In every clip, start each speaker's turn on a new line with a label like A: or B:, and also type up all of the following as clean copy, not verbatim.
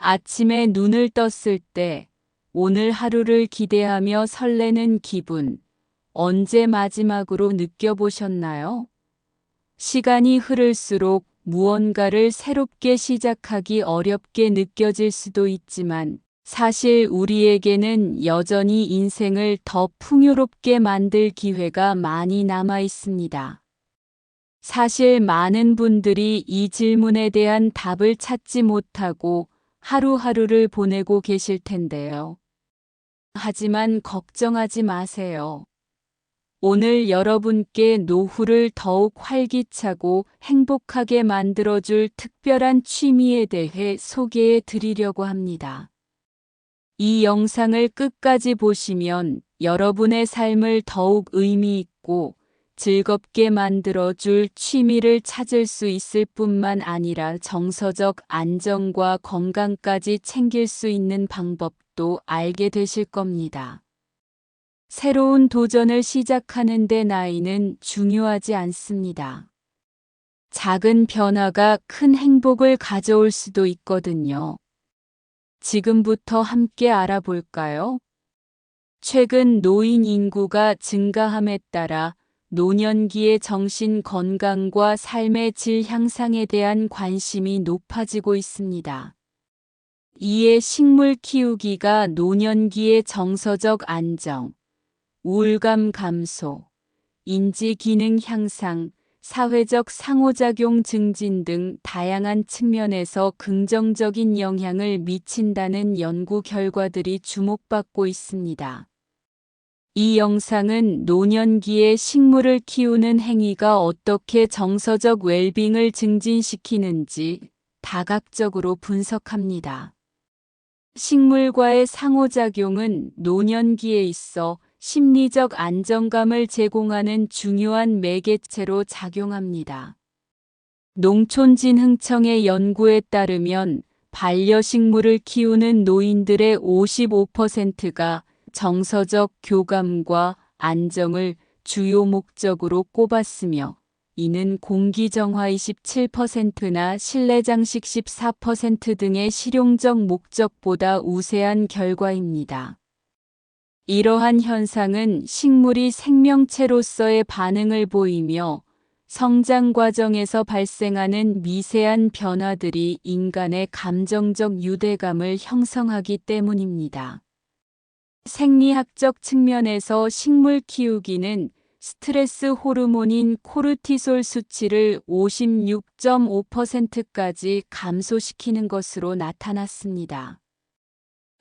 A: 아침에 눈을 떴을 때 오늘 하루를 기대하며 설레는 기분, 언제 마지막으로 느껴보셨나요? 시간이 흐를수록 무언가를 새롭게 시작하기 어렵게 느껴질 수도 있지만 사실 우리에게는 여전히 인생을 더 풍요롭게 만들 기회가 많이 남아 있습니다. 사실 많은 분들이 이 질문에 대한 답을 찾지 못하고 하루하루를 보내고 계실 텐데요. 하지만 걱정하지 마세요. 오늘 여러분께 노후를 더욱 활기차고 행복하게 만들어줄 특별한 취미에 대해 소개해 드리려고 합니다. 이 영상을 끝까지 보시면 여러분의 삶을 더욱 의미 있고 즐겁게 만들어줄 취미를 찾을 수 있을 뿐만 아니라 정서적 안정과 건강까지 챙길 수 있는 방법도 알게 되실 겁니다. 새로운 도전을 시작하는 데 나이는 중요하지 않습니다. 작은 변화가 큰 행복을 가져올 수도 있거든요. 지금부터 함께 알아볼까요? 최근 노인 인구가 증가함에 따라 노년기의 정신 건강과 삶의 질 향상에 대한 관심이 높아지고 있습니다. 이에 식물 키우기가 노년기의 정서적 안정, 우울감 감소, 인지 기능 향상, 사회적 상호작용 증진 등 다양한 측면에서 긍정적인 영향을 미친다는 연구 결과들이 주목받고 있습니다. 이 영상은 노년기에 식물을 키우는 행위가 어떻게 정서적 웰빙을 증진시키는지 다각적으로 분석합니다. 식물과의 상호작용은 노년기에 있어 심리적 안정감을 제공하는 중요한 매개체로 작용합니다. 농촌진흥청의 연구에 따르면 반려식물을 키우는 노인들의 55%가 정서적 교감과 안정을 주요 목적으로 꼽았으며 이는 공기정화 27%나 실내장식 14% 등의 실용적 목적보다 우세한 결과입니다. 이러한 현상은 식물이 생명체로서의 반응을 보이며 성장 과정에서 발생하는 미세한 변화들이 인간의 감정적 유대감을 형성하기 때문입니다. 생리학적 측면에서 식물 키우기는 스트레스 호르몬인 코르티솔 수치를 56.5%까지 감소시키는 것으로 나타났습니다.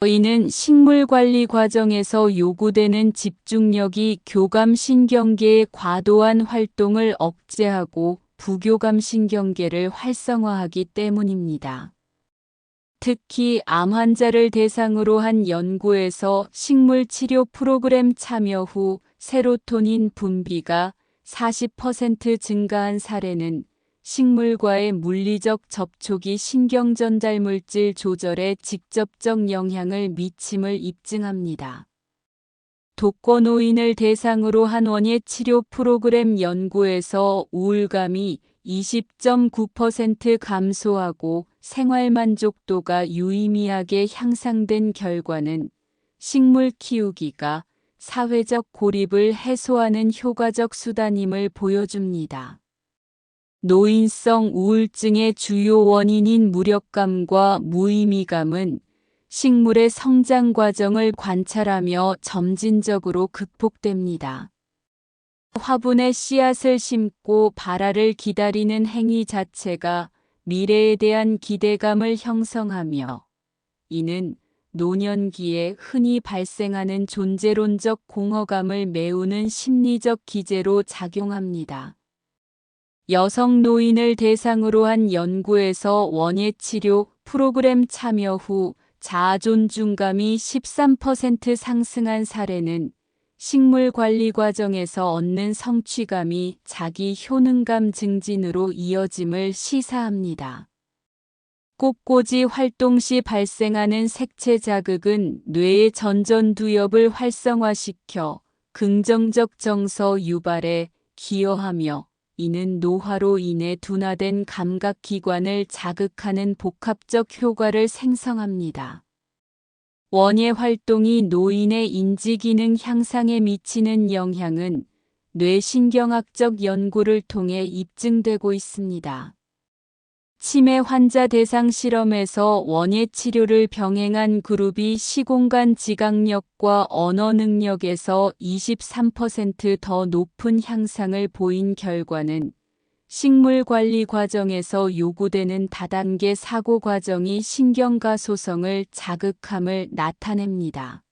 A: 이는 식물 관리 과정에서 요구되는 집중력이 교감신경계의 과도한 활동을 억제하고 부교감신경계를 활성화하기 때문입니다. 특히 암 환자를 대상으로 한 연구에서 식물 치료 프로그램 참여 후 세로토닌 분비가 40% 증가한 사례는 식물과의 물리적 접촉이 신경전달물질 조절에 직접적 영향을 미침을 입증합니다. 독거노인을 대상으로 한 원예 치료 프로그램 연구에서 우울감이 20.9% 감소하고 생활만족도가 유의미하게 향상된 결과는 식물 키우기가 사회적 고립을 해소하는 효과적 수단임을 보여줍니다. 노인성 우울증의 주요 원인인 무력감과 무의미감은 식물의 성장 과정을 관찰하며 점진적으로 극복됩니다. 화분에 씨앗을 심고 발화를 기다리는 행위 자체가 미래에 대한 기대감을 형성하며 이는 노년기에 흔히 발생하는 존재론적 공허감을 메우는 심리적 기제로 작용합니다. 여성 노인을 대상으로 한 연구에서 원예 치료 프로그램 참여 후 자아 존중감이 13% 상승한 사례는 식물 관리 과정에서 얻는 성취감이 자기 효능감 증진으로 이어짐을 시사합니다. 꽃꽂이 활동 시 발생하는 색채 자극은 뇌의 전전두엽을 활성화시켜 긍정적 정서 유발에 기여하며 이는 노화로 인해 둔화된 감각기관을 자극하는 복합적 효과를 생성합니다. 원예 활동이 노인의 인지기능 향상에 미치는 영향은 뇌신경학적 연구를 통해 입증되고 있습니다. 치매 환자 대상 실험에서 원예 치료를 병행한 그룹이 시공간 지각력과 언어 능력에서 23% 더 높은 향상을 보인 결과는 식물 관리 과정에서 요구되는 다단계 사고 과정이 신경가소성을 자극함을 나타냅니다.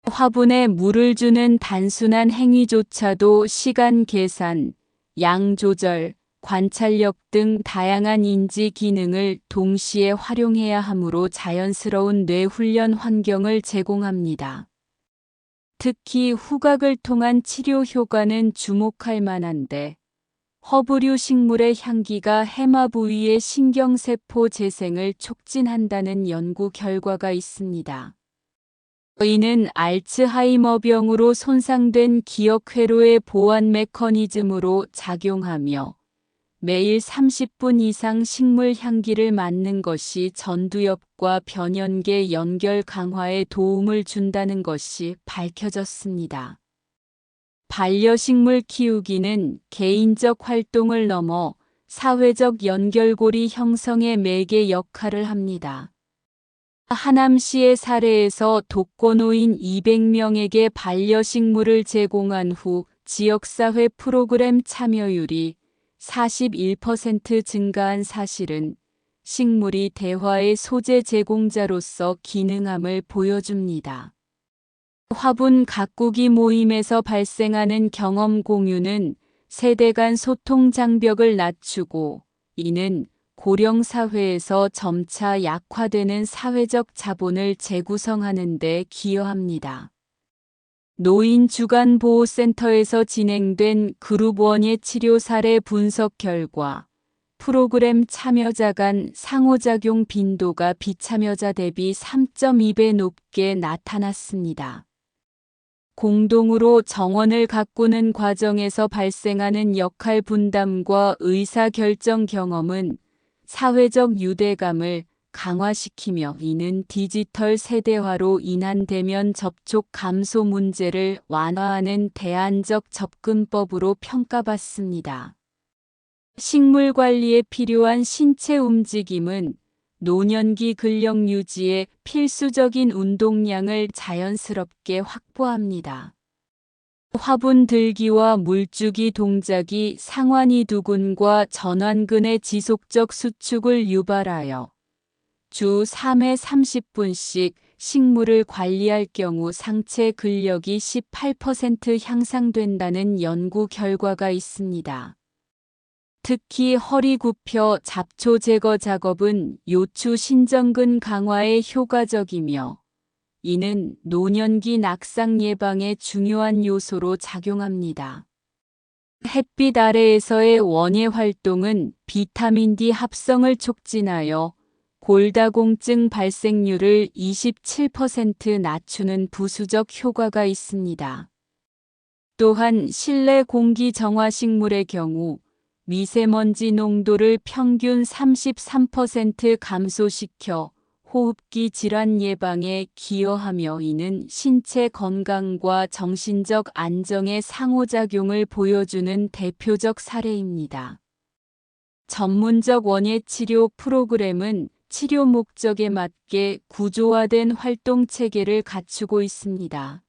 A: 화분에 물을 주는 단순한 행위조차도 시간 계산, 양 조절, 관찰력 등 다양한 인지 기능을 동시에 활용해야 하므로 자연스러운 뇌훈련 환경을 제공합니다. 특히 후각을 통한 치료 효과는 주목할 만한데, 허브류 식물의 향기가 해마 부위의 신경세포 재생을 촉진한다는 연구 결과가 있습니다. 이는 알츠하이머병으로 손상된 기억 회로의 보완 메커니즘으로 작용하며 매일 30분 이상 식물 향기를 맡는 것이 전두엽과 변연계 연결 강화에 도움을 준다는 것이 밝혀졌습니다. 반려식물 키우기는 개인적 활동을 넘어 사회적 연결고리 형성의 매개 역할을 합니다. 하남시의 사례에서 독거노인 200명에게 반려식물을 제공한 후 지역사회 프로그램 참여율이 41% 증가한 사실은 식물이 대화의 소재 제공자로서 기능함을 보여줍니다. 화분 가꾸기 모임에서 발생하는 경험 공유는 세대 간 소통 장벽을 낮추고, 이는 고령 사회에서 점차 약화되는 사회적 자본을 재구성하는 데 기여합니다. 노인 주간보호센터에서 진행된 그룹 원예 치료 사례 분석 결과, 프로그램 참여자 간 상호작용 빈도가 비참여자 대비 3.2배 높게 나타났습니다. 공동으로 정원을 가꾸는 과정에서 발생하는 역할 분담과 의사결정 경험은 사회적 유대감을 강화시키며, 이는 디지털 세대화로 인한 대면 접촉 감소 문제를 완화하는 대안적 접근법으로 평가받습니다. 식물 관리에 필요한 신체 움직임은 노년기 근력 유지에 필수적인 운동량을 자연스럽게 확보합니다. 화분 들기와 물주기 동작이 상완이두근과 전완근의 지속적 수축을 유발하여 주 3회 30분씩 식물을 관리할 경우 상체 근력이 18% 향상된다는 연구 결과가 있습니다. 특히 허리 굽혀 잡초 제거 작업은 요추 신전근 강화에 효과적이며, 이는 노년기 낙상 예방에 중요한 요소로 작용합니다. 햇빛 아래에서의 원예 활동은 비타민 D 합성을 촉진하여 골다공증 발생률을 27% 낮추는 부수적 효과가 있습니다. 또한 실내 공기 정화 식물의 경우 미세먼지 농도를 평균 33% 감소시켜 호흡기 질환 예방에 기여하며, 이는 신체 건강과 정신적 안정의 상호작용을 보여주는 대표적 사례입니다. 전문적 원예 치료 프로그램은 치료 목적에 맞게 구조화된 활동 체계를 갖추고 있습니다.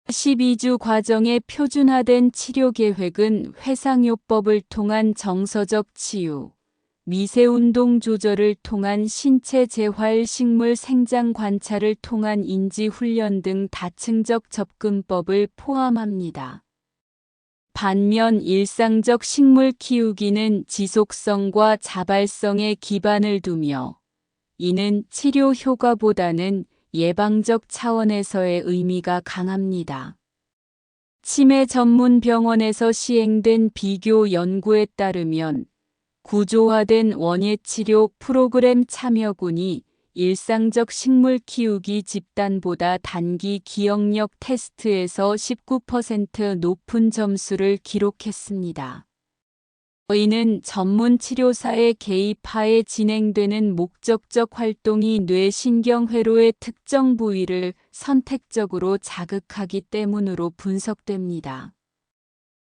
A: 12주 과정의 표준화된 치료 계획은 회상요법을 통한 정서적 치유, 미세운동 조절을 통한 신체 재활, 식물 생장 관찰을 통한 인지 훈련 등 다층적 접근법을 포함합니다. 반면 일상적 식물 키우기는 지속성과 자발성에 기반을 두며, 이는 치료 효과보다는 예방적 차원에서의 의미가 강합니다. 치매 전문 병원에서 시행된 비교 연구에 따르면 구조화된 원예 치료 프로그램 참여군이 일상적 식물 키우기 집단보다 단기 기억력 테스트에서 19% 높은 점수를 기록했습니다. 이는 전문 치료사의 개입하에 진행되는 목적적 활동이 뇌신경회로의 특정 부위를 선택적으로 자극하기 때문으로 분석됩니다.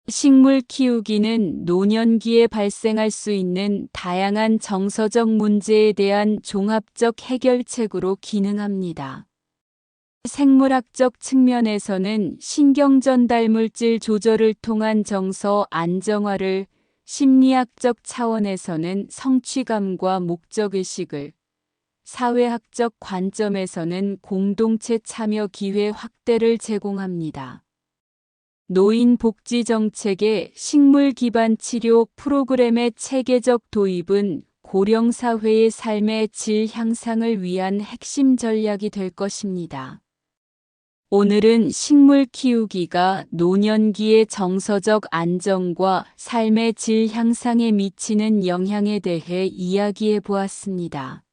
A: 식물 키우기는 노년기에 발생할 수 있는 다양한 정서적 문제에 대한 종합적 해결책으로 기능합니다. 생물학적 측면에서는 신경전달물질 조절을 통한 정서 안정화를, 심리학적 차원에서는 성취감과 목적의식을, 사회학적 관점에서는 공동체 참여 기회 확대를 제공합니다. 노인 복지 정책의 식물 기반 치료 프로그램의 체계적 도입은 고령 사회의 삶의 질 향상을 위한 핵심 전략이 될 것입니다. 오늘은 식물 키우기가 노년기의 정서적 안정과 삶의 질 향상에 미치는 영향에 대해 이야기해 보았습니다.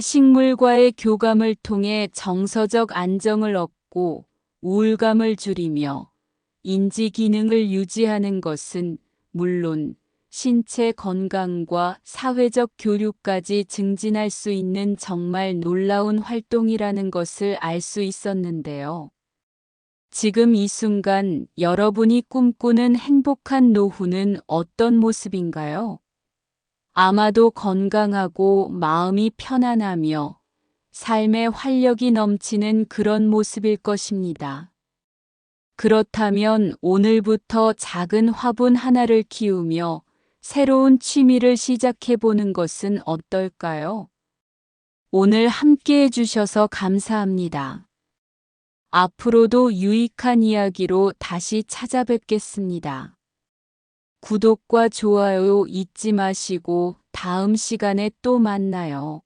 A: 식물과의 교감을 통해 정서적 안정을 얻고 우울감을 줄이며 인지 기능을 유지하는 것은 물론 신체 건강과 사회적 교류까지 증진할 수 있는 정말 놀라운 활동이라는 것을 알 수 있었는데요. 지금 이 순간 여러분이 꿈꾸는 행복한 노후는 어떤 모습인가요? 아마도 건강하고 마음이 편안하며 삶의 활력이 넘치는 그런 모습일 것입니다. 그렇다면 오늘부터 작은 화분 하나를 키우며 새로운 취미를 시작해 보는 것은 어떨까요? 오늘 함께 해주셔서 감사합니다. 앞으로도 유익한 이야기로 다시 찾아뵙겠습니다. 구독과 좋아요 잊지 마시고 다음 시간에 또 만나요.